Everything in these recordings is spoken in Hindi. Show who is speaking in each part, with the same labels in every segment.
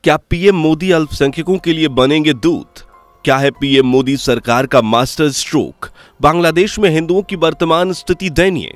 Speaker 1: क्या पीएम मोदी अल्पसंख्यकों के लिए बनेंगे दूत? क्या है पीएम मोदी सरकार का मास्टर स्ट्रोक? बांग्लादेश में हिंदुओं की वर्तमान स्थिति दयनीय।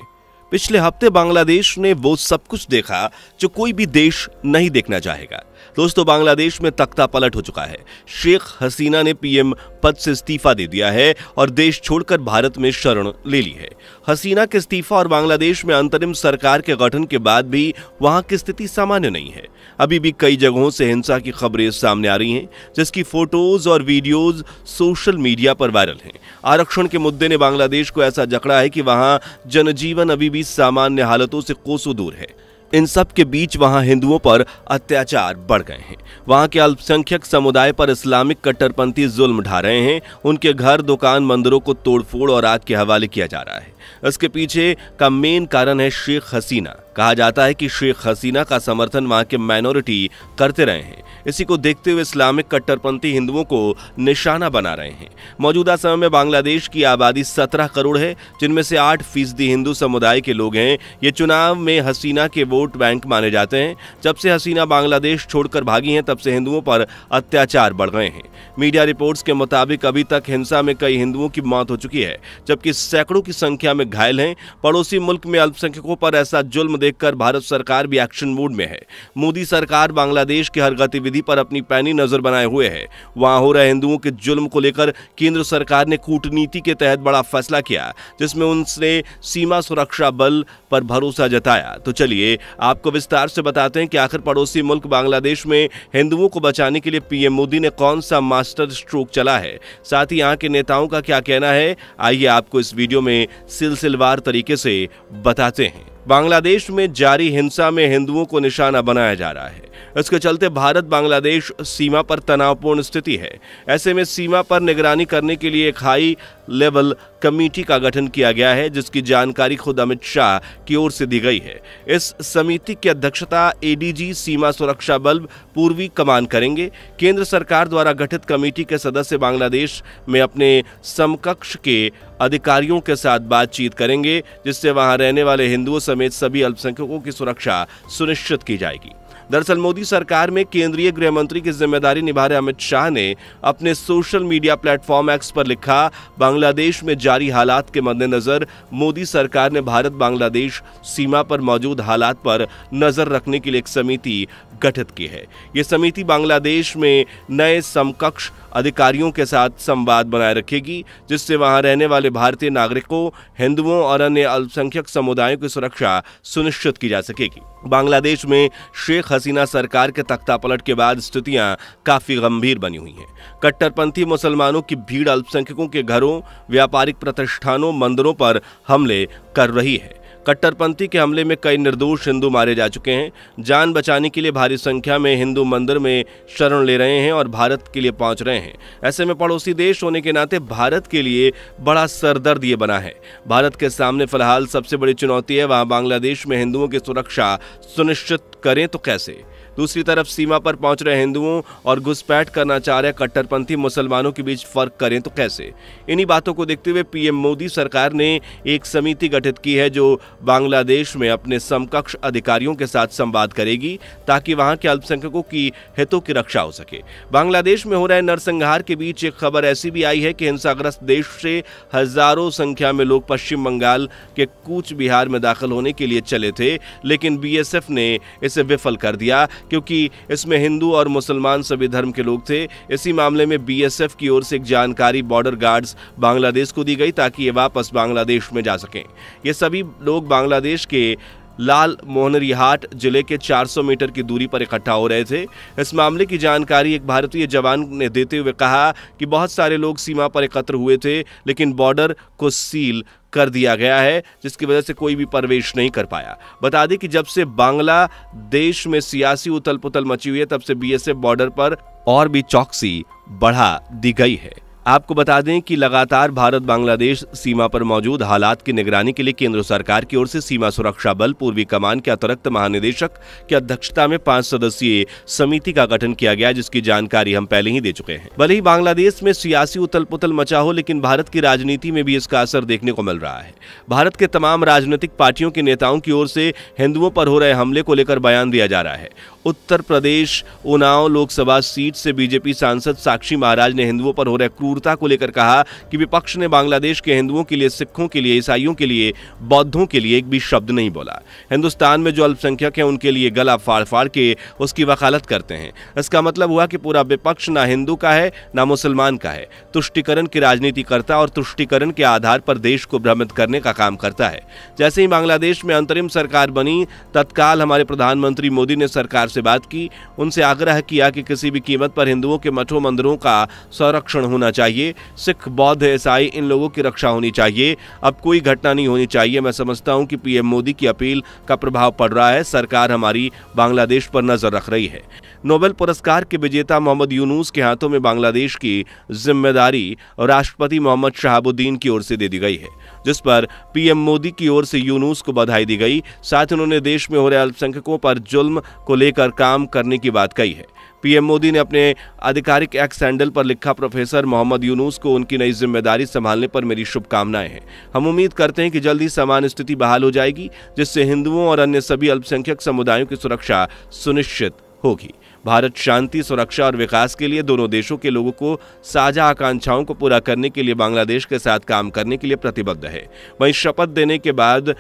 Speaker 1: पिछले हफ्ते बांग्लादेश ने वो सब कुछ देखा जो कोई भी देश नहीं देखना चाहेगा। दोस्तों, बांग्लादेश में तख्ता पलट हो चुका है। शेख हसीना ने पीएम पद से इस्तीफा दे दिया है और देश छोड़कर भारत में शरण ले ली है। हसीना के इस्तीफा और बांग्लादेश में अंतरिम सरकार के गठन के बाद भी वहां की स्थिति सामान्य नहीं है। अभी भी कई जगहों से हिंसा की खबरें सामने आ रही हैं, जिसकी फोटोज और वीडियोज सोशल मीडिया पर वायरल हैं। आरक्षण के मुद्दे ने बांग्लादेश को ऐसा जकड़ा है कि वहां जनजीवन अभी भी सामान्य हालतों से कोसों दूर है। इन सब के बीच वहां हिंदुओं पर अत्याचार बढ़ गए हैं। वहां के अल्पसंख्यक समुदाय पर इस्लामिक कट्टरपंथी जुल्म ढा रहे हैं। उनके घर, दुकान, मंदिरों को तोड़फोड़ और आग के हवाले किया जा रहा है। इसके पीछे का मेन कारण है शेख हसीना। कहा जाता है कि शेख हसीना का समर्थन वहां के माइनॉरिटी करते रहे हैं। इसी को देखते हुए इस्लामिक कट्टरपंथी हिंदुओं को निशाना बना रहे हैं। मौजूदा समय में बांग्लादेश की आबादी 17 करोड़ है, जिनमें से 8% हिंदू समुदाय के लोग हैं। ये चुनाव में हसीना के वोट बैंक माने जाते हैं। जब से हसीना बांग्लादेश छोड़कर भागी हैं, तब से हिंदुओं पर अत्याचार बढ़ गए हैं। मीडिया रिपोर्ट्स के मुताबिक अभी तक हिंसा में कई हिंदुओं की मौत हो चुकी है, जबकि सैकड़ों की संख्या में घायल हैं। पड़ोसी मुल्क में अल्पसंख्यकों पर ऐसा जुल्म देखकर भारत सरकार भी एक्शन मूड में है। मोदी सरकार बांग्लादेश की हर गतिविधि पर अपनी पैनी नजर बनाए हुए है। वहां हो रहे हिंदुओं के जुल्म को लेकर केंद्र सरकार ने कूटनीति के तहत बड़ा फैसला किया, जिसमें उनसे सीमा सुरक्षा बल पर भरोसा जताया। तो चलिए आपको विस्तार से बताते हैं कि आखिर पड़ोसी मुल्क बांग्लादेश में हिंदुओं को बचाने के लिए पीएम मोदी ने कौन सा मास्टर स्ट्रोक चला है। साथ ही यहाँ के नेताओं का क्या कहना है, आइए आपको इस वीडियो में सिलसिलेवार तरीके से बताते हैं। बांग्लादेश में जारी हिंसा में हिंदुओं को निशाना बनाया जा रहा है। इसके चलते भारत बांग्लादेश सीमा पर तनावपूर्ण स्थिति है। ऐसे में सीमा पर निगरानी करने के लिए एक हाई लेवल कमेटी का गठन किया गया है, जिसकी जानकारी खुद अमित शाह की ओर से दी गई है। इस समिति की अध्यक्षता एडीजी सीमा सुरक्षा बल पूर्वी कमान करेंगे। केंद्र सरकार द्वारा गठित कमेटी के सदस्य बांग्लादेश में अपने समकक्ष के अधिकारियों के साथ बातचीत करेंगे, जिससे वहां रहने वाले हिंदुओं समेत सभी अल्पसंख्यकों की सुरक्षा सुनिश्चित की जाएगी। दरअसल मोदी सरकार में केंद्रीय गृह मंत्री की जिम्मेदारी निभा रहे अमित शाह ने अपने सोशल मीडिया प्लेटफॉर्म एक्स पर लिखा, बांग्लादेश में जारी हालात के मद्देनजर मोदी सरकार ने भारत बांग्लादेश सीमा पर मौजूद हालात पर नजर रखने के लिए एक समिति गठित की है। यह समिति बांग्लादेश में नए समकक्ष अधिकारियों के साथ संवाद बनाए रखेगी, जिससे वहां रहने वाले भारतीय नागरिकों, हिंदुओं और अन्य अल्पसंख्यक समुदायों की सुरक्षा सुनिश्चित की जा सकेगी। बांग्लादेश में शेख हसीना सरकार के तख्तापलट के बाद स्थितियां काफी गंभीर बनी हुई हैं। कट्टरपंथी मुसलमानों की भीड़ अल्पसंख्यकों के घरों, व्यापारिक प्रतिष्ठानों, मंदिरों पर हमले कर रही है। कट्टरपंथी के हमले में कई निर्दोष हिंदू मारे जा चुके हैं। जान बचाने के लिए भारी संख्या में हिंदू मंदिर में शरण ले रहे हैं और भारत के लिए पहुंच रहे हैं। ऐसे में पड़ोसी देश होने के नाते भारत के लिए बड़ा सरदर्द ये बना है। भारत के सामने फिलहाल सबसे बड़ी चुनौती है, वहां बांग्लादेश में हिंदुओं की सुरक्षा सुनिश्चित करें तो कैसे। दूसरी तरफ सीमा पर पहुंच रहे हिंदुओं और घुसपैठ करना चाह रहे कट्टरपंथी मुसलमानों के बीच फर्क करें तो कैसे। इन्हीं बातों को देखते हुए पीएम मोदी सरकार ने एक समिति गठित की है, जो बांग्लादेश में अपने समकक्ष अधिकारियों के साथ संवाद करेगी, ताकि वहां के अल्पसंख्यकों की हितों की रक्षा हो सके। बांग्लादेश में हो रहे नरसंहार के बीच एक खबर ऐसी भी आई है कि हिंसाग्रस्त देश से हजारों संख्या में लोग पश्चिम बंगाल के कूच बिहार में दाखिल होने के लिए चले थे, लेकिन बीएसएफ ने इसे विफल कर दिया, क्योंकि इसमें हिंदू और मुसलमान सभी धर्म के लोग थे। इसी मामले में बीएसएफ की ओर से एक जानकारी बॉर्डर गार्ड्स बांग्लादेश को दी गई, ताकि ये वापस बांग्लादेश में जा सकें। ये सभी लोग बांग्लादेश के लाल मोहनरीहाट जिले के 400 मीटर की दूरी पर इकट्ठा हो रहे थे। इस मामले की जानकारी एक भारतीय जवान ने देते हुए कहा कि बहुत सारे लोग सीमा पर एकत्र हुए थे, लेकिन बॉर्डर को सील कर दिया गया है, जिसकी वजह से कोई भी प्रवेश नहीं कर पाया। बता दें कि जब से बांग्लादेश में सियासी उथल पुथल मची हुई है, तब से बीएसएफ बॉर्डर पर और भी चौकसी बढ़ा दी गई है। आपको बता दें कि लगातार भारत बांग्लादेश सीमा पर मौजूद हालात की निगरानी के लिए केंद्र सरकार की ओर से सीमा सुरक्षा बल पूर्वी कमान के अतिरिक्त महानिदेशक की अध्यक्षता में 5 सदस्यीय समिति का गठन किया गया, जिसकी जानकारी हम पहले ही दे चुके हैं। भले ही बांग्लादेश में सियासी उथल पुथल मचा हो, लेकिन भारत की राजनीति में भी इसका असर देखने को मिल रहा है। भारत के तमाम राजनीतिक पार्टियों के नेताओं की ओर से हिंदुओं पर हो रहे हमले को लेकर बयान दिया जा रहा है उत्तर प्रदेश उन्नाव लोकसभा सीट से बीजेपी सांसद साक्षी महाराज ने हिंदुओं पर हो रही क्रूरता को लेकर कहा कि विपक्ष ने बांग्लादेश के हिंदुओं के लिए, सिखों के लिए, ईसाइयों के लिए, बौद्धों के लिए एक भी शब्द नहीं बोला। हिंदुस्तान में जो अल्पसंख्यक हैं उनके लिए गला फाड़ फाड़ के उसकी वकालत करते हैं। इसका मतलब हुआ कि पूरा विपक्ष ना हिंदू का है ना मुसलमान का है, तुष्टीकरण की राजनीति करता और तुष्टीकरण के आधार पर देश को भ्रमित करने का काम करता है। जैसे ही बांग्लादेश में अंतरिम सरकार बनी, तत्काल हमारे प्रधानमंत्री मोदी ने सरकार से बात की, उनसे आग्रह किया कि किसी भी कीमत पर हिंदुओं के मठों मंदिरों का संरक्षण होना चाहिए, सिख, बौद्ध, ईसाई इन लोगों की रक्षा होनी चाहिए। अब कोई घटना नहीं होनी चाहिए। मैं समझता हूं कि पीएम मोदी की अपील का प्रभाव पड़ रहा है। सरकार हमारी बांग्लादेश पर नजर रख रही है। नोबेल पुरस्कार के विजेता मोहम्मद यूनुस के हाथों में बांग्लादेश की जिम्मेदारी राष्ट्रपति मोहम्मद शहाबुद्दीन की ओर से दे दी गई है, जिस पर पीएम मोदी की ओर से यूनुस को बधाई दी गई। साथ ही उन्होंने देश में हो रहे अल्पसंख्यकों पर जुल्म को लेकर काम करने की बात कही है। पीएम मोदी ने अपने आधिकारिक एक्स हैंडल पर लिखा, प्रोफेसर मोहम्मद यूनुस को उनकी नई जिम्मेदारी संभालने पर मेरी शुभकामनाएं हैं। हम उम्मीद करते हैं कि जल्द ही समान स्थिति बहाल हो जाएगी, जिससे हिंदुओं और अन्य सभी अल्पसंख्यक समुदायों की सुरक्षा सुनिश्चित होगी। भारत शांति, सुरक्षा और विकास के लिए दोनों देशों के लोगों को साझा आकांक्षाओं को पूरा करने के लिए बांग्लादेश के साथ काम करने के लिए प्रतिबद्ध है। वहीं शपथ देने के बाद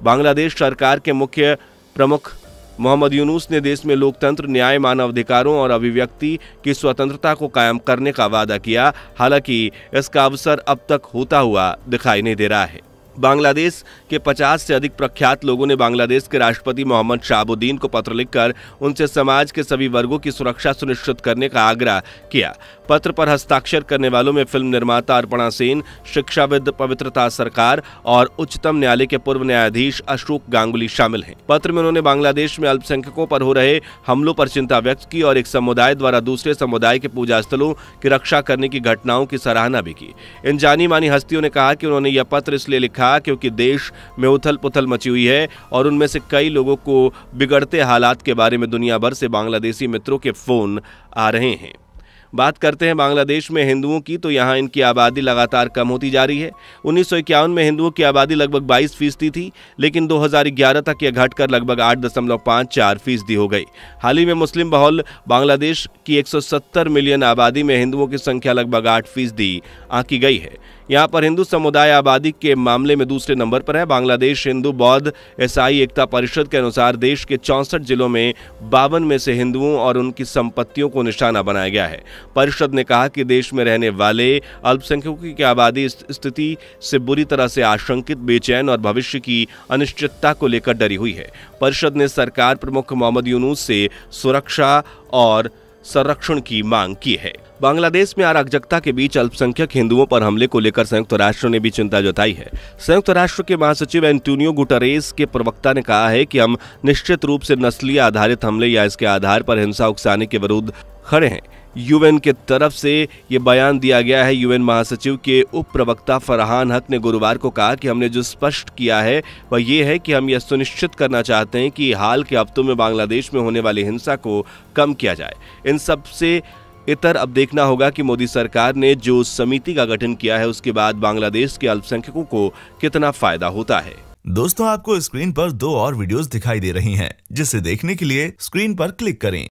Speaker 1: बांग्लादेश सरकार के मुख्य प्रमुख मोहम्मद यूनुस ने देश में लोकतंत्र, न्याय, मानवाधिकारों और अभिव्यक्ति की स्वतंत्रता को कायम करने का वादा किया। हालांकि इसका अवसर अब तक होता हुआ दिखाई नहीं दे रहा है। बांग्लादेश के 50 से अधिक प्रख्यात लोगों ने बांग्लादेश के राष्ट्रपति मोहम्मद शहाबुद्दीन को पत्र लिखकर उनसे समाज के सभी वर्गों की सुरक्षा सुनिश्चित करने का आग्रह किया। पत्र पर हस्ताक्षर करने वालों में फिल्म निर्माता अर्पणा सेन, शिक्षाविद पवित्रता सरकार और उच्चतम न्यायालय के पूर्व न्यायाधीश अशोक गांगुली शामिल हैं। पत्र में उन्होंने बांग्लादेश में अल्पसंख्यकों पर हो रहे हमलों पर चिंता व्यक्त की और एक समुदाय द्वारा दूसरे समुदाय के पूजा स्थलों की रक्षा करने की घटनाओं की सराहना भी की। इन जानी मानी हस्तियों ने कहा कि उन्होंने यह पत्र इसलिए लिखा क्योंकि देश में उथल पुथल मची हुई है और उनमें से कई लोगों को बिगड़ते हालात के बारे में दुनिया भर से बांग्लादेशी मित्रों के फोन आ रहे हैं। बात करते हैं बांग्लादेश में हिंदुओं की, तो यहाँ इनकी आबादी लगातार कम होती जा रही है। 1951 में हिंदुओं की आबादी लगभग 22% थी, लेकिन 2011 तक यह घटकर लगभग 8.54% हो गई। हाल ही में मुस्लिम बहुल बांग्लादेश की 170 मिलियन आबादी में हिंदुओं की संख्या लगभग 8% आंकी गई है। यहाँ पर हिंदू समुदाय आबादी के मामले में दूसरे नंबर पर है। बांग्लादेश हिंदू बौद्ध ईसाई एकता परिषद के अनुसार देश के 64 जिलों में 52 में से हिंदुओं और उनकी संपत्तियों को निशाना बनाया गया है। परिषद ने कहा कि देश में रहने वाले अल्पसंख्यकों की आबादी स्थिति से बुरी तरह से आशंकित, बेचैन और भविष्य की अनिश्चितता को लेकर डरी हुई है। परिषद ने सरकार प्रमुख मोहम्मद यूनुस से सुरक्षा और संरक्षण की मांग की है। बांग्लादेश में अराजकता के बीच अल्पसंख्यक हिंदुओं पर हमले को लेकर संयुक्त राष्ट्र ने भी चिंता जताई है। संयुक्त राष्ट्र के महासचिव एंटोनियो गुटेरेस के प्रवक्ता ने कहा है कि हम निश्चित रूप से नस्लीय आधारित हमले या इसके आधार पर हिंसा उकसाने के विरुद्ध खड़े हैं। यूएन के तरफ से ये बयान दिया गया है। यूएन महासचिव के उप प्रवक्ता फरहान हक ने गुरुवार को कहा कि हमने जो स्पष्ट किया है वह ये है कि हम यह सुनिश्चित करना चाहते हैं कि हाल के हफ्तों में बांग्लादेश में होने वाली हिंसा को कम किया जाए। इन सब से इतर अब देखना होगा कि मोदी सरकार ने जो समिति का गठन किया है उसके बाद बांग्लादेश के अल्पसंख्यकों को कितना फायदा होता है।
Speaker 2: दोस्तों, आपको स्क्रीन पर 2 और वीडियोस दिखाई दे रही हैं, जिसे देखने के लिए स्क्रीन पर क्लिक करें।